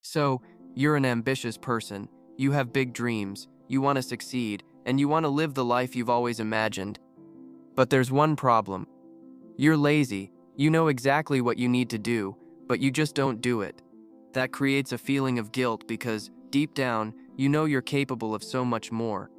So, you're an ambitious person, you have big dreams, you want to succeed, and you want to live the life you've always imagined. But there's one problem. You're lazy, you know exactly what you need to do, but you just don't do it. That creates a feeling of guilt because, deep down, you know you're capable of so much more.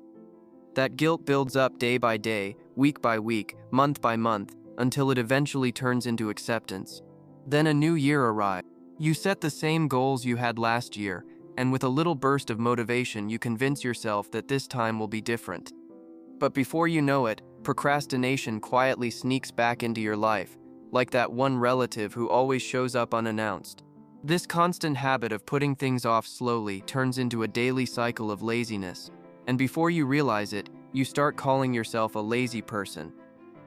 That guilt builds up day by day, week by week, month by month, until it eventually turns into acceptance. Then a new year arrives. You set the same goals you had last year, and with a little burst of motivation you convince yourself that this time will be different. But before you know it, procrastination quietly sneaks back into your life, like that one relative who always shows up unannounced. This constant habit of putting things off slowly turns into a daily cycle of laziness, and before you realize it, you start calling yourself a lazy person.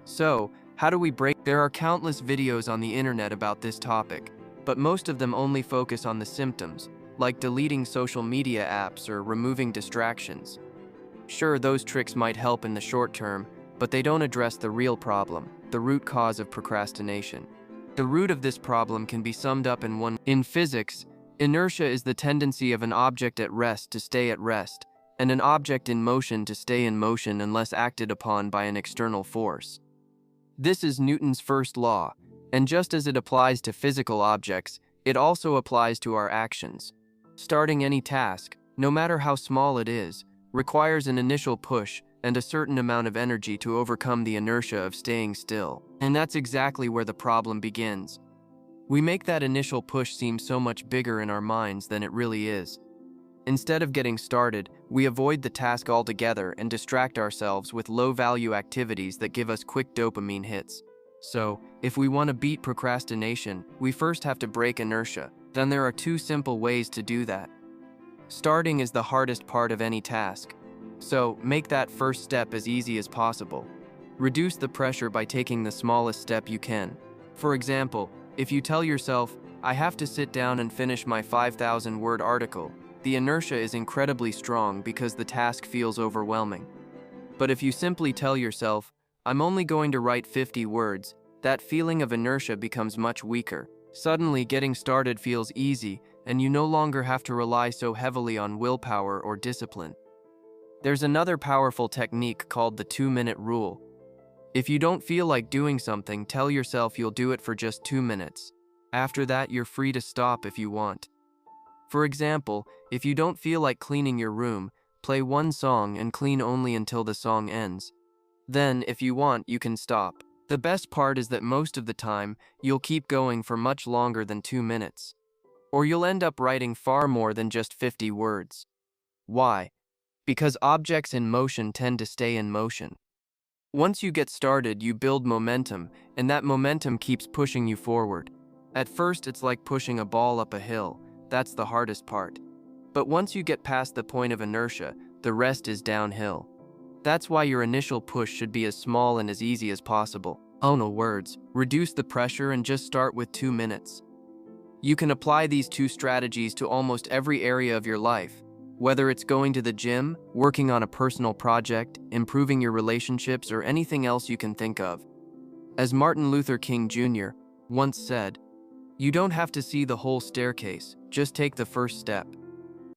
So, how do we break? There are countless videos on the internet about this topic, but most of them only focus on the symptoms, like deleting social media apps or removing distractions. Sure, those tricks might help in the short term, but they don't address the real problem, the root cause of procrastination. The root of this problem can be summed up in one. In physics, inertia is the tendency of an object at rest to stay at rest, and an object in motion to stay in motion unless acted upon by an external force. This is Newton's first law, and just as it applies to physical objects, it also applies to our actions. Starting any task, no matter how small it is, requires an initial push and a certain amount of energy to overcome the inertia of staying still. And that's exactly where the problem begins. We make that initial push seem so much bigger in our minds than it really is. Instead of getting started, we avoid the task altogether and distract ourselves with low-value activities that give us quick dopamine hits. So, if we want to beat procrastination, we first have to break inertia. Then there are two simple ways to do that. Starting is the hardest part of any task. So, make that first step as easy as possible. Reduce the pressure by taking the smallest step you can. For example, if you tell yourself, I have to sit down and finish my 5,000-word article, the inertia is incredibly strong because the task feels overwhelming. But if you simply tell yourself, I'm only going to write 50 words, that feeling of inertia becomes much weaker. Suddenly, getting started feels easy, and you no longer have to rely so heavily on willpower or discipline. There's another powerful technique called the 2-minute rule. If you don't feel like doing something, tell yourself you'll do it for just 2 minutes. After that, you're free to stop if you want. For example, if you don't feel like cleaning your room, play one song and clean only until the song ends. Then, if you want, you can stop. The best part is that most of the time, you'll keep going for much longer than 2 minutes. Or you'll end up writing far more than just 50 words. Why? Because objects in motion tend to stay in motion. Once you get started, you build momentum, and that momentum keeps pushing you forward. At first, it's like pushing a ball up a hill. That's the hardest part. But once you get past the point of inertia, the rest is downhill. That's why your initial push should be as small and as easy as possible. No words, reduce the pressure and just start with 2 minutes. You can apply these two strategies to almost every area of your life. Whether it's going to the gym, working on a personal project, improving your relationships, or anything else you can think of. As Martin Luther King Jr. once said, you don't have to see the whole staircase, just take the first step.